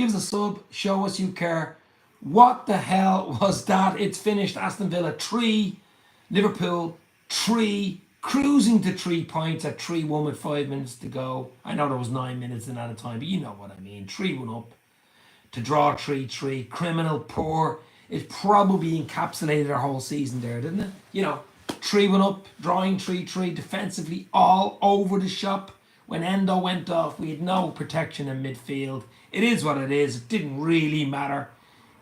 Give us a sub. Show us you care. What the hell was that? It's finished. Aston Villa 3, Liverpool 3, cruising to 3 points at 3-1 with 5 minutes to go. I know there was 9 minutes in at a time, but you know what I mean. 3-1 up to draw 3-3. Criminal, poor. It probably encapsulated our whole season there, didn't it? 3-1 up, drawing 3-3, defensively all over the shop. When Endo went off, we had no protection in midfield. It is what it is. It didn't really matter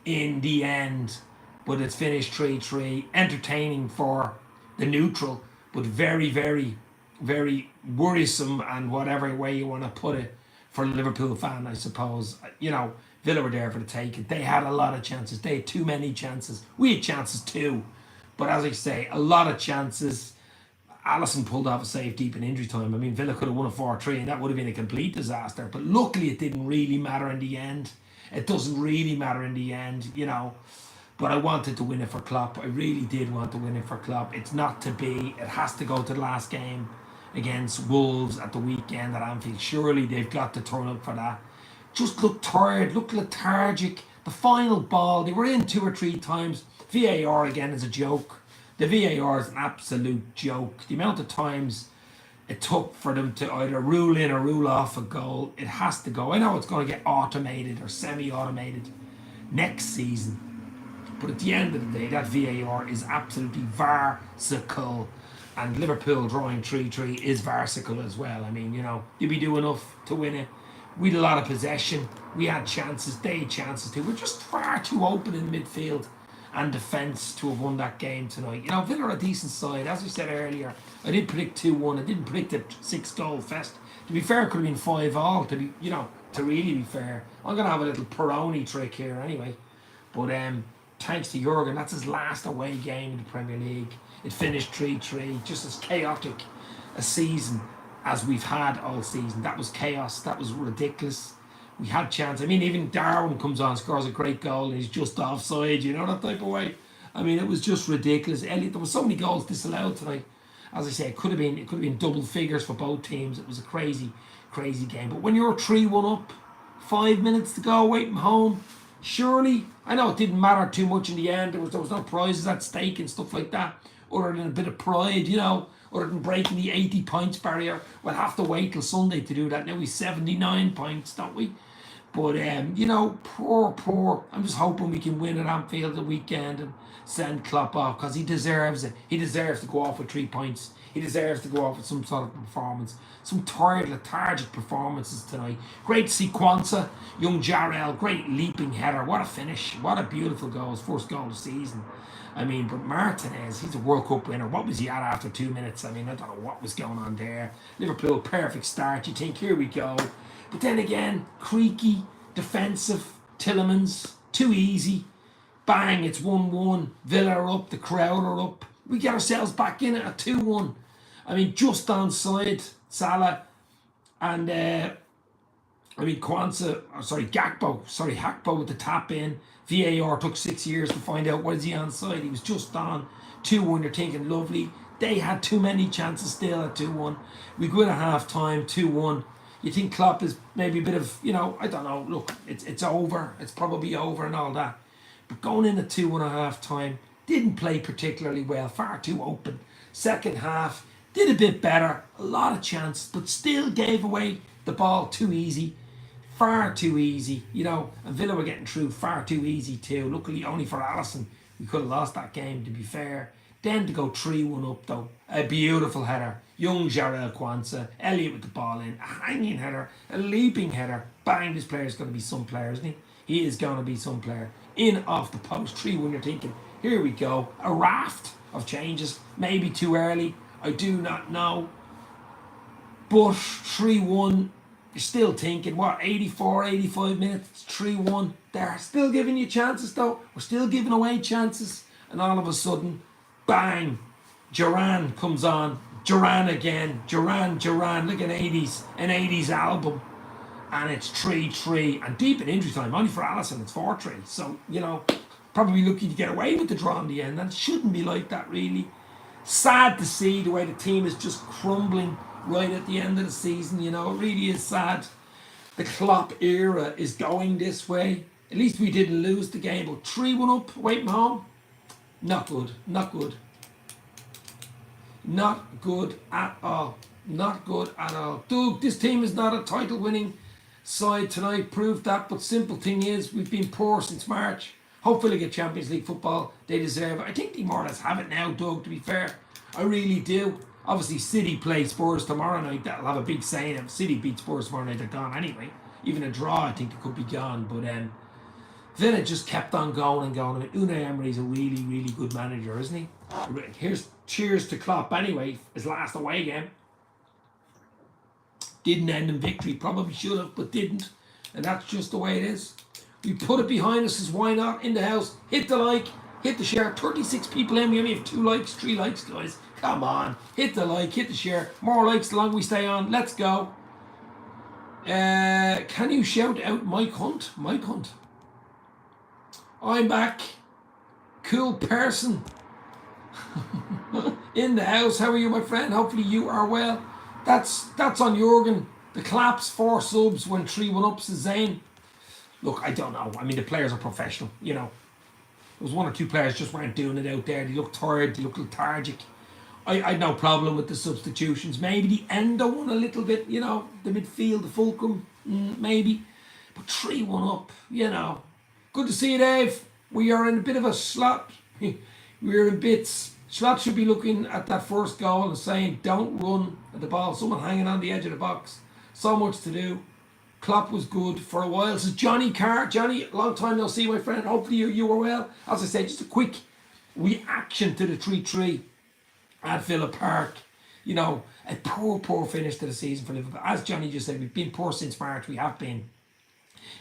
in the end, but it's finished 3-3. Entertaining for the neutral, but very, very, very worrisome, and whatever way you want to put it, for a Liverpool fan, I suppose. Villa were there for the taking. They had a lot of chances. They had too many chances. We had chances too. But as I say, a lot of chances. Alisson pulled off a save deep in injury time. I mean, Villa could have won a 4-3 and that would have been a complete disaster. But luckily it didn't really matter in the end. It doesn't really matter in the end, But I wanted to win it for Klopp. I really did want to win it for Klopp. It's not to be. It has to go to the last game against Wolves at the weekend at Anfield. Surely they've got to turn up for that. Just looked tired, looked lethargic. The final ball, they were in 2 or 3 times. VAR again is a joke. The VAR is an absolute joke. The amount of times it took for them to either rule in or rule off a goal, it has to go. I know it's going to get automated or semi-automated next season. But at the end of the day, that VAR is absolutely varsical. And Liverpool drawing 3-3 is varsical as well. I mean, did we do enough to win it? We had a lot of possession. We had chances. They had chances too. We're just far too open in midfield and defence to have won that game tonight. Villa are a decent side. As we said earlier, I did predict 2-1. I didn't predict a 6-goal fest. To be fair, it could have been 5-all. To really be fair, I'm gonna have a little Peroni trick here anyway. But thanks to Jurgen, that's his last away game in the Premier League. It finished 3-3. Just as chaotic a season as we've had all season. That was chaos. That was ridiculous. We had chance. I mean, even Darwin comes on, scores a great goal, and he's just offside, that type of way. I mean, it was just ridiculous. Elliot, there were so many goals disallowed tonight. As I say, it could have been double figures for both teams. It was a crazy, crazy game. But when you're 3-1 up, 5 minutes to go, away from home, surely, I know it didn't matter too much in the end. There was no prizes at stake and stuff like that, other than a bit of pride, other than breaking the 80 points barrier. We'll have to wait till Sunday to do that. Now we're 79 points, don't we? But, poor. I'm just hoping we can win at Anfield the weekend and send Klopp off, because he deserves it. He deserves to go off with 3 points. He deserves to go off with some sort of performance. Some tired, lethargic performances tonight. Great to see Quansah, young Jarrell, great leaping header. What a finish. What a beautiful goal. His first goal of the season. I mean, but Martinez, he's a World Cup winner. What was he at after 2 minutes? I mean, I don't know what was going on there. Liverpool, perfect start. You think, here we go. But then again, creaky, defensive, Tillemans, too easy. Bang, it's 1-1. Villa are up, the crowd are up. We get ourselves back in it at 2-1. I mean, just onside, Salah and Hakpo with the tap in. VAR took 6 years to find out, was he onside? He was just on 2-1. You're thinking, lovely. They had too many chances still at 2-1. We go in at half time, 2-1. You think Klopp is maybe a bit of, I don't know, look, it's over. It's probably over and all that. But going in at 2-1 at half time, didn't play particularly well, far too open. Second half, did a bit better, a lot of chance, but still gave away the ball too easy. Far too easy, and Villa were getting through far too easy too. Luckily, only for Alisson, we could have lost that game, to be fair. Then to go 3-1 up though, a beautiful header. Young Jarrell Quansah, Elliot with the ball in, a hanging header, a leaping header. Bang, this player's going to be some player, isn't he? He is going to be some player. In off the post, 3-1, you're thinking, here we go. A raft of changes, maybe too early, I do not know. But 3-1, you're still thinking, what, 84, 85 minutes, 3-1. They're still giving you chances though. We're still giving away chances. And all of a sudden, bang, Duran comes on. Duran again. Duran. Look at an 80s album. And it's 3-3. And deep in injury time, only for Alisson, it's 4-3. So, probably lucky to get away with the draw in the end. And it shouldn't be like that, really. Sad to see the way the team is just crumbling right at the end of the season. It really is sad. the Klopp era is going this way. At least we didn't lose the game, but 3-1 up away from home. Not good. Not good. Not good at all. Not good at all. Doug, this team is not a title winning side tonight. Proved that. But simple thing is, we've been poor since March. Hopefully get Champions League football. They deserve it. I think they more or less have it now, Doug, to be fair. I really do. Obviously, City play Spurs tomorrow night. That'll have a big say in it. If City beat Spurs tomorrow night, they're gone anyway. Even a draw, I think they could be gone. But Villa just kept on going and going. I mean, Unai Emery's a really, really good manager, isn't he? Here's cheers to Klopp anyway, his last away game. Didn't end in victory, probably should have, but didn't. And that's just the way it is. We put it behind us, as why not? In the house, hit the like, hit the share. 36 people in, we only have 2 likes, 3 likes, guys. Come on, hit the like, hit the share. More likes the longer we stay on. Let's go. Can you shout out Mike Hunt? Mike Hunt. I'm back. Cool person. In the house. How are you, my friend? Hopefully you are well. That's on Jurgen. The Klopps 4 subs when 3-1 ups is Zane. Look, I don't know. I mean, the players are professional, you know. There was 1 or 2 players just weren't doing it out there. They looked tired. They looked lethargic. I had no problem with the substitutions. Maybe the Endo one a little bit, you know. The midfield, the fulcrum, maybe. But 3-1 up, you know. Good to see you, Dave. We are in a bit of a slot. We're in bits. Slot should be looking at that first goal and saying, don't run at the ball. Someone hanging on the edge of the box. So much to do. Klopp was good for a while. This is Johnny Carr. Johnny, long time no see, my friend. Hopefully you were well. As I said, just a quick reaction to the 3-3 at Villa Park. You know, a poor finish to the season for Liverpool. As Johnny just said, we've been poor since March. We have been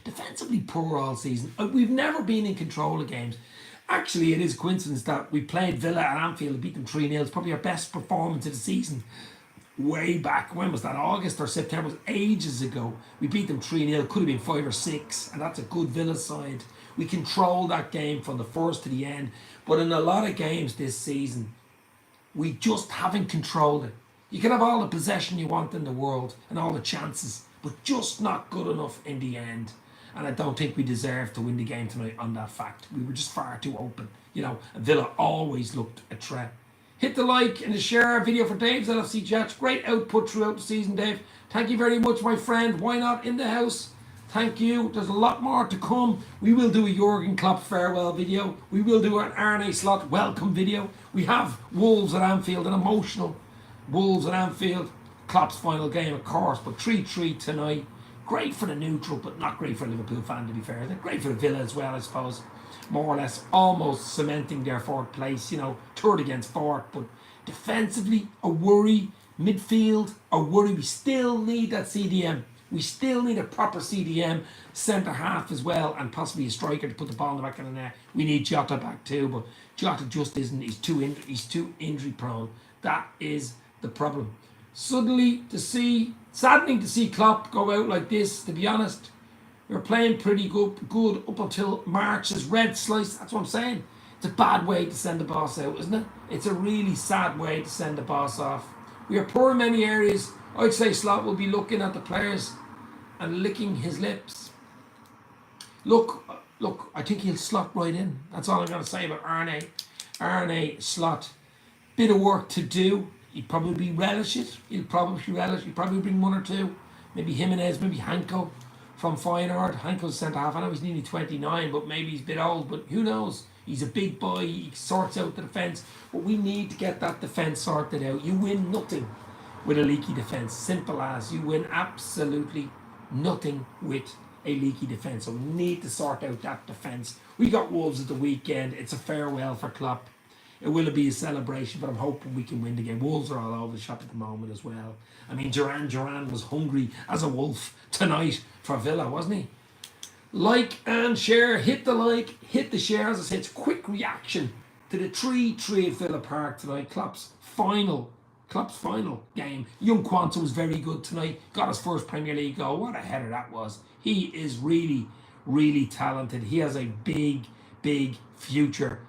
defensively poor all season. We've never been in control of games. Actually, it is a coincidence that we played Villa at Anfield and beat them 3-0. It's probably our best performance of the season. Way back, when was that? August or September? It was ages ago. We beat them 3-0. Could have been 5 or 6, and that's a good Villa side. We controlled that game from the first to the end. But in a lot of games this season, we just haven't controlled it. You can have all the possession you want in the world and all the chances, but just not good enough in the end. And I don't think we deserve to win the game tonight on that fact. We were just far too open. You know, Villa always looked a threat. Hit the like and the share video for Dave's LFC Chats. Great output throughout the season, Dave. Thank you very much, my friend. Why not in the house? Thank you. There's a lot more to come. We will do a Jurgen Klopp farewell video. We will do an Arne Slot welcome video. We have Wolves at Anfield, an emotional Wolves at Anfield. Klopp's final game, of course, but 3-3 tonight. Great for the neutral, but not great for a Liverpool fan, to be fair. Great for the Villa as well, I suppose. More or less almost cementing their 4th place, you know, 3rd against 4th. But defensively, a worry. Midfield, a worry. We still need that CDM. We still need a proper CDM, centre half as well, and possibly a striker to put the ball in the back of the net. We need Jota back too, but Jota just isn't. He's too injury prone. That is the problem. Saddening to see Klopp go out like this, to be honest. We're playing pretty good up until March's red slice. That's what I'm saying. It's a bad way to send the boss out, isn't it? It's a really sad way to send the boss off. We are poor in many areas. I'd say Slot will be looking at the players and licking his lips. Look, I think he'll slot right in. That's all I'm going to say about Arne. Arne Slot. Bit of work to do. He'd probably relish it. He'd probably bring 1 or 2. Maybe Jimenez, maybe Hanko from Feyenoord. Hanko's centre half. I know he's nearly 29, but maybe he's a bit old. But who knows? He's a big boy. He sorts out the defence. But we need to get that defence sorted out. You win nothing with a leaky defence. Simple as. You win absolutely nothing with a leaky defence. So we need to sort out that defence. We got Wolves at the weekend. It's a farewell for Klopp. It will be a celebration, but I'm hoping we can win the game. Wolves are all over the shop at the moment as well. I mean, Duran was hungry as a wolf tonight for Villa, wasn't he? Like and share. Hit the like, hit the share. As I said, it's a quick reaction to the 3-3 at Villa Park tonight. Klopp's final game. Young Quansah was very good tonight. Got his first Premier League goal. What a header that was. He is really, really talented. He has a big future.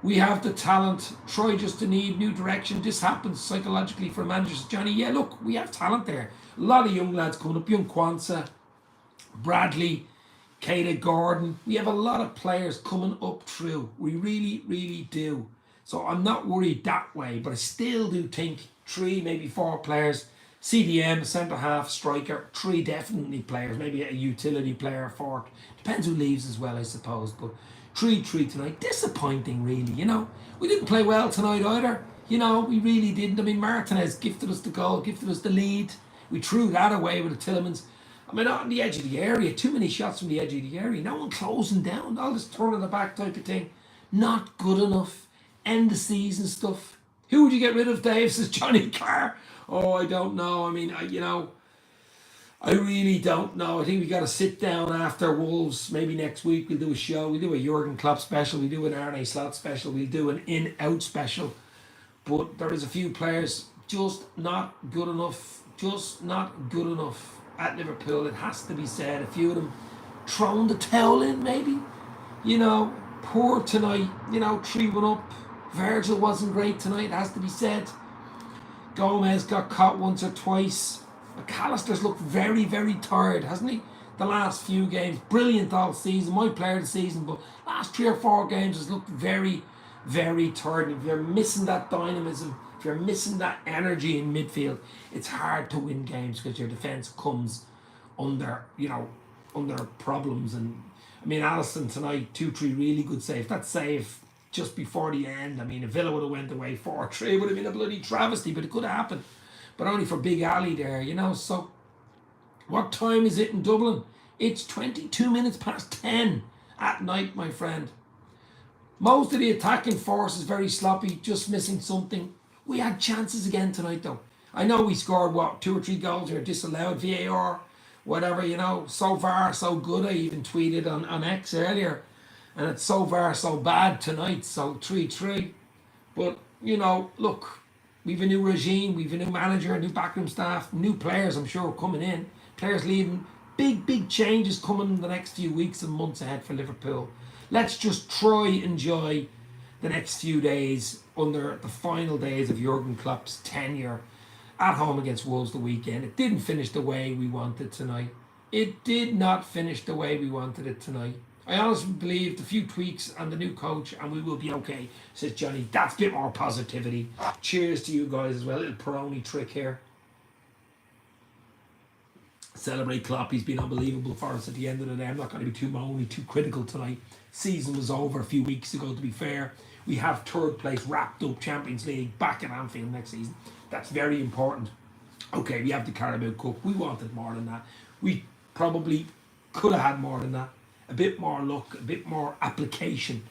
We have the talent. Try just to need new direction. This happens psychologically for managers. Johnny, yeah, look, we have talent there. A lot of young lads coming up. Young Quansah. Bradley, Kata Gordon. We have a lot of players coming up through. We really, really do. So I'm not worried that way, but I still do think 3, maybe 4 players. CDM, centre half, striker, 3 definitely players, maybe a utility player, 4. Depends who leaves as well, I suppose. But 3-3 tonight. Disappointing, really, you know. We didn't play well tonight either. You know, we really didn't. I mean, Martinez gifted us the goal, gifted us the lead. We threw that away with the Tillemans. I mean, not on the edge of the area. Too many shots from the edge of the area. No one closing down. All this turning the back type of thing. Not good enough. End the season stuff. Who would you get rid of, Dave? Says Johnny Carr. Oh, I don't know. I mean, I really don't know. I think we got to sit down after Wolves. Maybe next week we'll do a show. We'll do a Jurgen Klopp special. We'll do an Arne Slot special. We'll do an in-out special. But there is a few players just not good enough. Just not good enough at Liverpool. It has to be said. A few of them throwing the towel in, maybe. You know, poor tonight. You know, 3-1 up. Virgil wasn't great tonight. It has to be said. Gomez got caught once or twice. McAllister's looked very, very tired, hasn't he? The last few games. Brilliant all season. My player of the season. But last 3 or 4 games has looked very, very tired. If you're missing that dynamism, if you're missing that energy in midfield, it's hard to win games because your defence comes under, under problems. And I mean, Alisson tonight, 2-3 really good save. That save just before the end, I mean, if Villa would have went away 4-3, it would have been a bloody travesty, but it could have happened. But only for Big Ali there, So, what time is it in Dublin? It's 22 minutes past 10 at night, my friend. Most of the attacking force is very sloppy, just missing something. We had chances again tonight, though. I know we scored, 2 or 3 goals here, disallowed, VAR, whatever, So far, so good. I even tweeted on X earlier. And it's so far, so bad tonight, so 3-3. But, look, we've a new regime, we've a new manager, a new backroom staff, new players, I'm sure, coming in. Players leaving. Big, big changes coming in the next few weeks and months ahead for Liverpool. Let's just try and enjoy the next few days under the final days of Jurgen Klopp's tenure at home against Wolves the weekend. It didn't finish the way we wanted tonight. It did not finish the way we wanted it tonight. I honestly believe the few tweaks and the new coach and we will be okay, says Johnny. That's a bit more positivity. Cheers to you guys as well. A little Peroni trick here. Celebrate Klopp. He's been unbelievable for us at the end of the day. I'm not going to be too critical tonight. Season was over a few weeks ago, to be fair. We have 3rd place wrapped up, Champions League, back in Anfield next season. That's very important. Okay, we have the Carabao Cup. We wanted more than that. We probably could have had more than that. A bit more luck, a bit more application,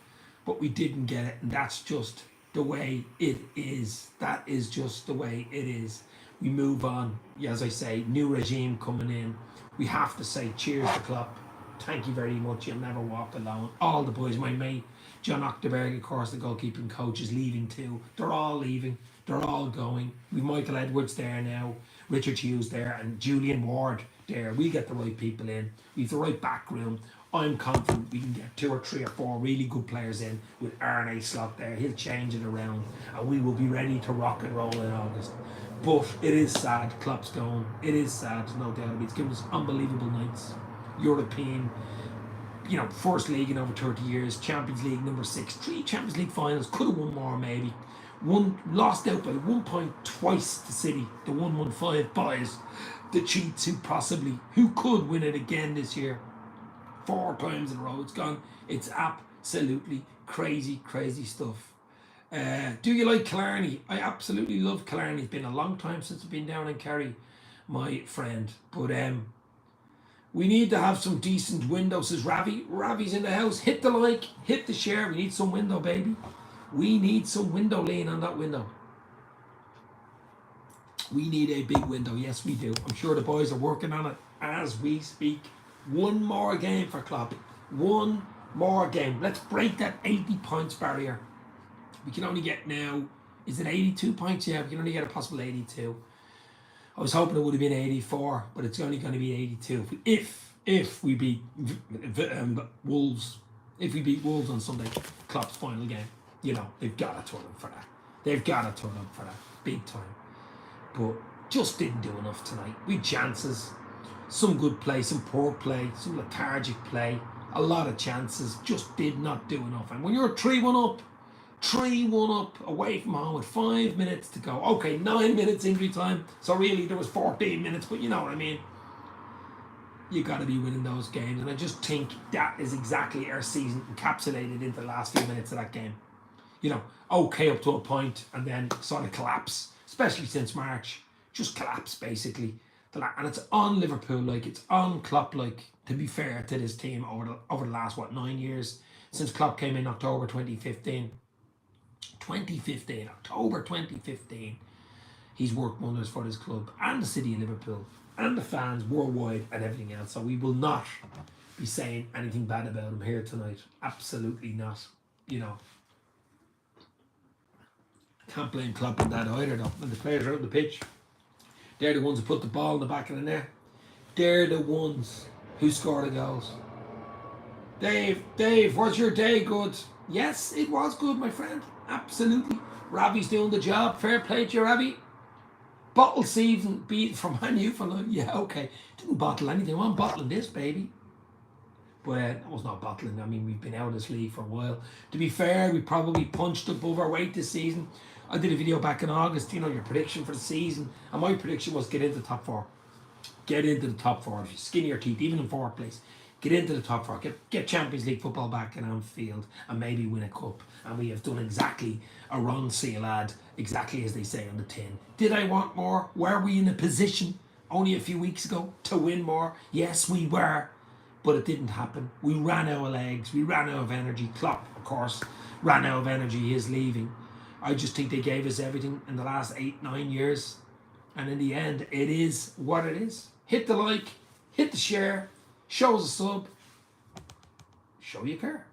but we didn't get it, and that's just the way it is. That is just the way it is. We move on. As I say, new regime coming in. We have to say cheers to Klopp. Thank you very much. You'll never walk alone. All the boys, my mate, John Octerberg, of course, the goalkeeping coach, is leaving too. They're all leaving. They're all going. We've Michael Edwards there now, Richard Hughes there, and Julian Ward there. We get the right people in. We've the right back room. I'm confident we can get 2 or 3 or 4 really good players in with Arne Slot there. He'll change it around and we will be ready to rock and roll in August. But it is sad, Klopp's going. It is sad, no doubt. It's given us unbelievable nights. European, first league in over 30 years, Champions League number 6, 3 Champions League finals, could have won more maybe. Lost out by 1 point twice to City, the 1-1-5 boys, the cheats who could win it again this year. 4 times in a row it's gone. It's absolutely crazy, crazy stuff. Do you like Killarney? I absolutely love Killarney. It's been a long time since I've been down in Kerry, my friend. But we need to have some decent windows, says Ravi. Ravi's in the house. Hit the like, hit the share. We need some window, baby. We need some window laying on that window. We need a big window. Yes, we do. I'm sure the boys are working on it as we speak. 1 more game for Klopp. 1 more game. Let's break that 80 points barrier. We can only get now, is it 82 points? Yeah, we can only get a possible 82. I was hoping it would have been 84, but it's only going to be 82. If we beat Wolves, if we beat Wolves on Sunday, Klopp's final game, they've got to turn up for that. They've got to turn up for that, big time. But just didn't do enough tonight. We had chances. Some good play, some poor play, some lethargic play, a lot of chances, just did not do enough. And when you're 3-1 up away from home with 5 minutes to go, okay, 9 minutes injury time, so really there was 14 minutes, but you know what I mean. You got to be winning those games, and I just think that is exactly our season encapsulated into the last few minutes of that game. You know, okay up to a point, and then sort of collapse, especially since March, just collapse basically. And it's on Liverpool, like it's on Klopp, like to be fair to this team over the last 9 years since Klopp came in October 2015. October 2015. He's worked wonders for this club and the city of Liverpool and the fans worldwide and everything else. So we will not be saying anything bad about him here tonight. Absolutely not. You know, can't blame Klopp on that either though. When the players are out on the pitch, they're the ones who put the ball in the back of the net. They're the ones who score the goals. Dave, was your day good? Yes, it was good, my friend. Absolutely. Ravi's doing the job. Fair play to you, Ravi. Bottle season beat from Man U for life. Yeah, okay. Didn't bottle anything. I'm bottling this, baby. But that was not bottling. I mean, we've been out of this league for a while. To be fair, we probably punched above our weight this season. I did a video back in August, you know, your prediction for the season. And my prediction was get into the top four. Get into the top four. If you skin your teeth, even in fourth place. Get into the top four. Get Champions League football back in Anfield and maybe win a cup. And we have done exactly a Ron Sealad, exactly as they say on the tin. Did I want more? Were we in a position only a few weeks ago to win more? Yes, we were. But it didn't happen. We ran out of legs. We ran out of energy. Klopp, of course, ran out of energy. He is leaving. I just think they gave us everything in the last 8-9 years. And in the end, it is what it is. Hit the like, hit the share, show us a sub, show you care.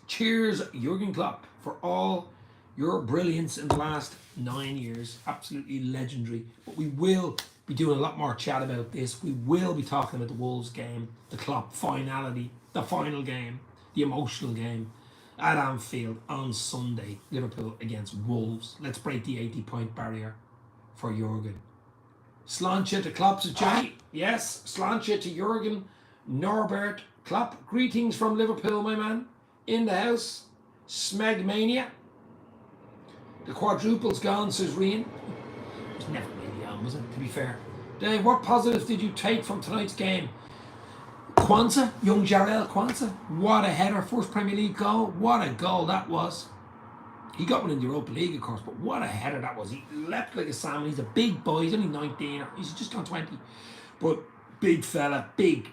Cheers, Jurgen Klopp, for all your brilliance in the last 9 years. Absolutely legendary. But we will be doing a lot more chat about this. We will be talking about the Wolves game, the Klopp finality, the final game, the emotional game at Anfield on Sunday. Liverpool against Wolves. Let's break the 80-point barrier for Jurgen. Sláinte to Klopps Johnny. Yes, sláinte to Jurgen Norbert Klopp. Greetings from Liverpool, my man. In the house. Smegmania. The quadruple's gone, says Rian. It was never really on, was it, to be fair? Dave, what positives did you take from tonight's game? Quansah, young Jarell Quansah. What a header, first Premier League goal. What a goal that was. He got one in the Europa League, of course, but what a header that was. He leapt like a salmon. He's a big boy. He's only 19. He's just gone 20. But big fella, big,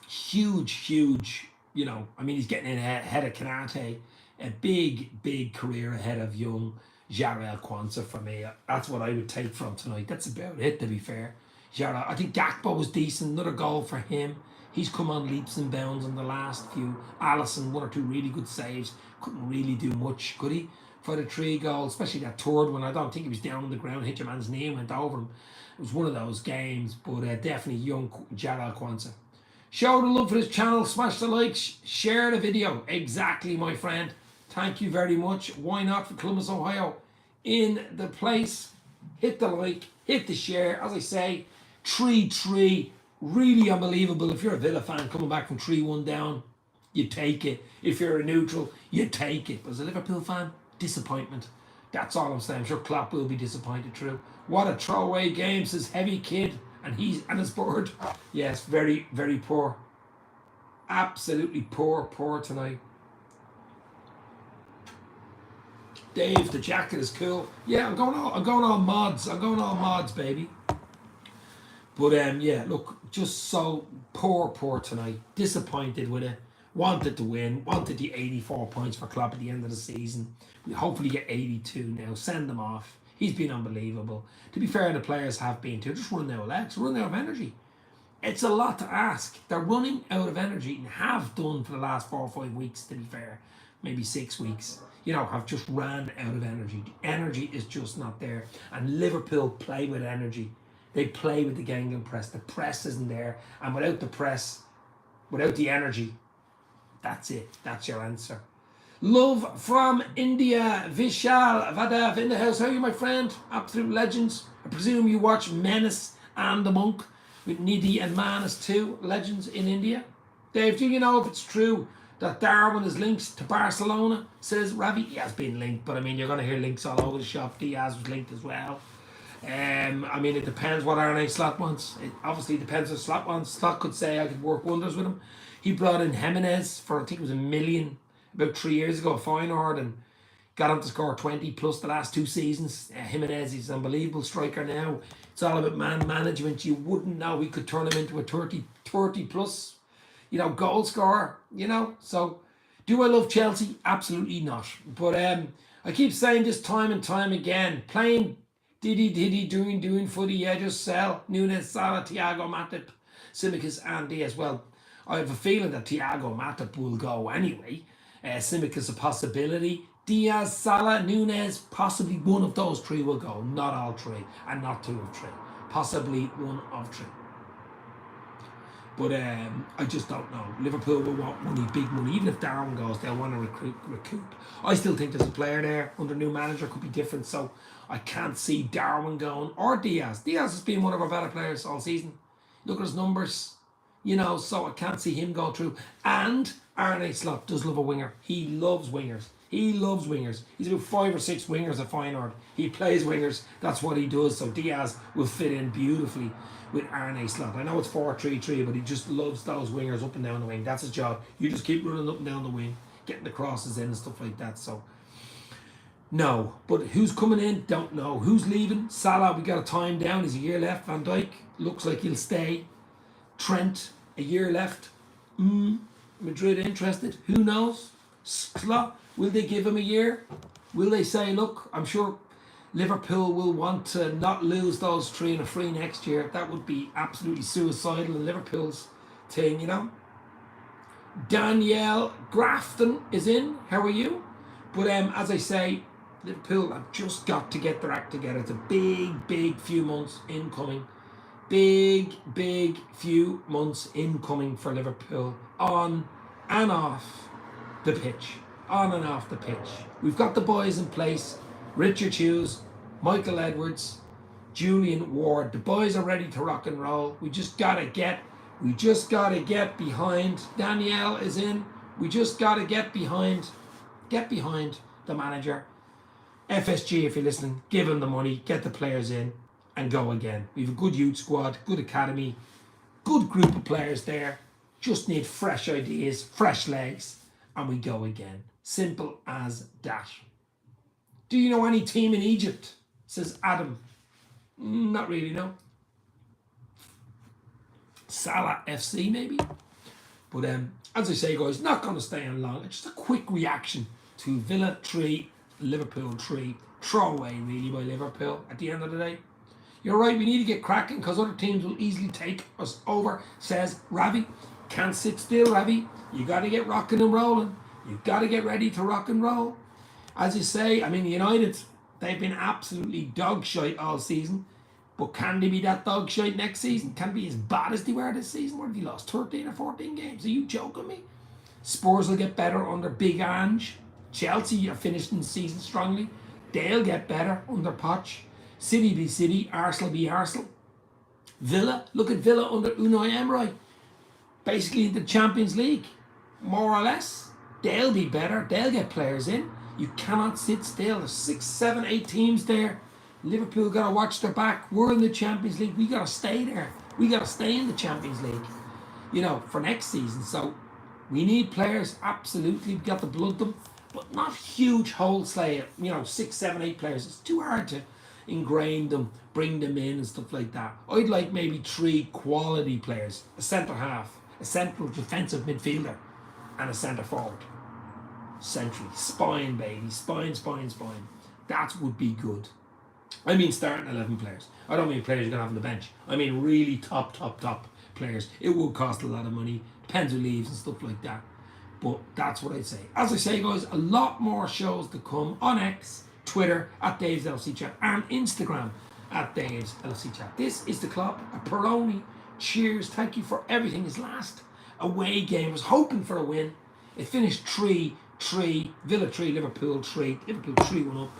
huge, you know. I mean, he's getting in ahead of Kanate. A big career ahead of young Jarell Quansah for me. That's what I would take from tonight. That's about it, to be fair. Jarell, I think Gakpo was decent. Another goal for him. He's come on leaps and bounds in the last few. Alisson, 1 or 2 really good saves. Couldn't really do much, could he? For the 3 goals, especially that third one. I don't think he was down on the ground, hit your man's knee and went over him. It was one of those games, but definitely young Jarell Quansah. Show the love for this channel, smash the likes, share the video. Exactly, my friend. Thank you very much. Why not for Columbus, Ohio? In the place. Hit the like, hit the share. As I say, 3-3. Really unbelievable. If you're a Villa fan coming back from 3-1 down, you take it. If you're a neutral, you take it. But as a Liverpool fan, disappointment. That's all I'm saying. I'm sure Klopp will be disappointed too. What a throwaway game, says Heavy Kid, and his bird. Yes, very poor. Absolutely poor tonight. Dave, the jacket is cool. Yeah, I'm going all mods. I'm going all mods, baby. But yeah, look, just so poor tonight. Disappointed with it. Wanted to win. Wanted the 84 points for Klopp at the end of the season. We hopefully get 82 now. Send them off. He's been unbelievable. To be fair, the players have been too. Just running out of legs, running out of energy. It's a lot to ask. They're running out of energy and have done for the last 4 or 5 weeks, to be fair. Maybe 6 weeks. You know, have just ran out of energy. The energy is just not there. And Liverpool play with energy. They play with the gang press. The press isn't there. And without the press, without the energy, that's it. That's your answer. Love from India. Vishal Vadav in the house. How are you, my friend? Absolute legends. I presume you watch Menace and the Monk with Nidhi and Manas too. Legends in India. Dave, do you know if it's true that Darwin is linked to Barcelona? Says Ravi. He has been linked, but I mean, you're going to hear links all over the shop. Diaz was linked as well. I mean, it depends what Arne Slot wants. It obviously depends what Slot wants. Slot could say I could work wonders with him. He brought in Jimenez for, I think it was $1 million about 3 years ago, Feyenoord, and got him to score 20 plus the last 2 seasons. Jimenez, he's an unbelievable striker now. It's all about man management. You wouldn't know he could turn him into a 30 plus, goal scorer, So, do I love Chelsea? Absolutely not. But I keep saying this time and time again, playing Diddy, doing footy, yeah, just sell. Nunes, Salah, Thiago, Matip, Tsimikas and Diaz. Well, I have a feeling that Thiago Matip will go anyway. Tsimikas a possibility. Diaz, Salah, Nunes, possibly one of those 3 will go. Not all 3, and not 2 of 3. Possibly 1 of 3. But I just don't know. Liverpool will want money, big money. Even if Darwin goes, they'll want to recoup. I still think there's a player there under new manager, could be different. So I can't see Darwin going or Diaz. Diaz has been one of our better players all season. Look at his numbers, so I can't see him go through. And Arne Slot does love a winger. He loves wingers. He's about 5 or 6 wingers at Feyenoord. He plays wingers. That's what he does. So Diaz will fit in beautifully with Arne Slot. I know it's 4-3-3, but he just loves those wingers up and down the wing. That's his job. You just keep running up and down the wing, getting the crosses in and stuff like that. So, no. But who's coming in? Don't know. Who's leaving? Salah, we got a time down. He's a year left. Van Dijk looks like he'll stay. Trent, a year left. Madrid interested? Who knows? Slot, will they give him a year? Will they say, look, I'm sure Liverpool will want to not lose those 3 and a free next year. That would be absolutely suicidal in Liverpool's thing, Danielle Grafton is in. How are you? But as I say, Liverpool have just got to get their act together. It's a big few months incoming. Big few months incoming for Liverpool on and off the pitch. On and off the pitch. We've got the boys in place. Richard Hughes, Michael Edwards, Julian Ward. The boys are ready to rock and roll. We just gotta get behind. Danielle is in. We just gotta get behind the manager. FSG, if you're listening, give him the money, get the players in, and go again. We have a good youth squad, good academy, good group of players there. Just need fresh ideas, fresh legs, and we go again. Simple as that. Do you know any team in Egypt? Says Adam. Not really, no. Salah FC maybe. But as I say, guys, not going to stay on long. It's just a quick reaction to Villa 3, Liverpool 3. Throwaway really by Liverpool at the end of the day. You're right, we need to get cracking because other teams will easily take us over, says Ravi. Can't sit still, Ravi. You got to get rocking and rolling. You've got to get ready to rock and roll. As you say, I mean, United, they've been absolutely dog shite all season. But can they be that dog shite next season? Can they be as bad as they were this season? What have you lost? 13 or 14 games? Are you joking me? Spurs will get better under Big Ange. Chelsea are finishing the season strongly. They'll get better under Poch. City be City. Arsenal be Arsenal. Villa, look at Villa under Unai Emery. Basically the Champions League. More or less. They'll be better. They'll get players in. You cannot sit still. There's 6, 7, 8 teams there. Liverpool got to watch their back. We're in the Champions League. We got to stay there. We got to stay in the Champions League, for next season. So we need players. Absolutely. We got to blood them. But not huge wholesale, 6, 7, 8 players. It's too hard to ingrain them, bring them in and stuff like that. I'd like maybe 3 quality players. A centre half, a central defensive midfielder, and a centre forward. Centrally. Spine, baby. Spine. That would be good. I mean starting 11 players. I don't mean players you're going to have on the bench. I mean really top players. It would cost a lot of money. Depends who leaves and stuff like that. But that's what I'd say. As I say, guys, a lot more shows to come on X, Twitter, at Dave's LC Chat, and Instagram, at Dave's LC Chat. This is the Klopp, a Peroni. Cheers. Thank you for everything. His last away game was hoping for a win. It finished 3, 3, Villa 3, Liverpool 3, Liverpool 3-1 up.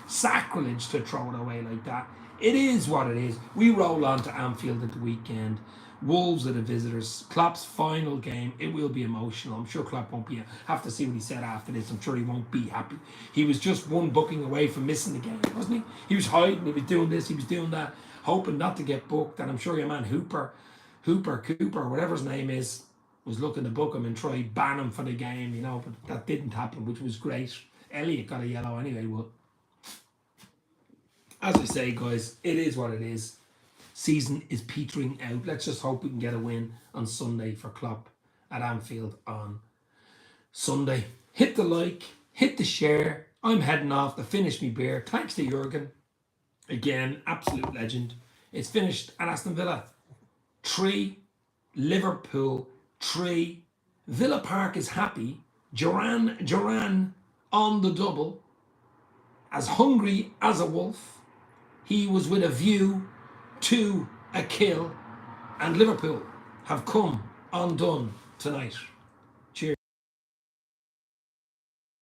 Sacrilege to throw it away like that. It is what it is. We roll on to Anfield at the weekend. Wolves are the visitors. Klopp's final game. It will be emotional. I'm sure Klopp won't be. Have to see what he said after this. I'm sure he won't be happy. He was just one booking away from missing the game, wasn't he? He was hiding. He was doing this. He was doing that, hoping not to get booked. And I'm sure your man Cooper, whatever his name is, was looking to book him and try ban him for the game. But that didn't happen, which was great. Elliot got a yellow anyway. Well, as I say, guys, it is what it is. Season is petering out. Let's just hope we can get a win on Sunday for Klopp at Anfield on Sunday. Hit the like, hit the share. I'm heading off to finish me beer. Thanks to Jurgen. Again, absolute legend. It's finished at Aston Villa 3, Liverpool 3. Villa Park is happy. Duran on the double. As hungry as a wolf. He was with a view to a kill, and Liverpool have come undone tonight.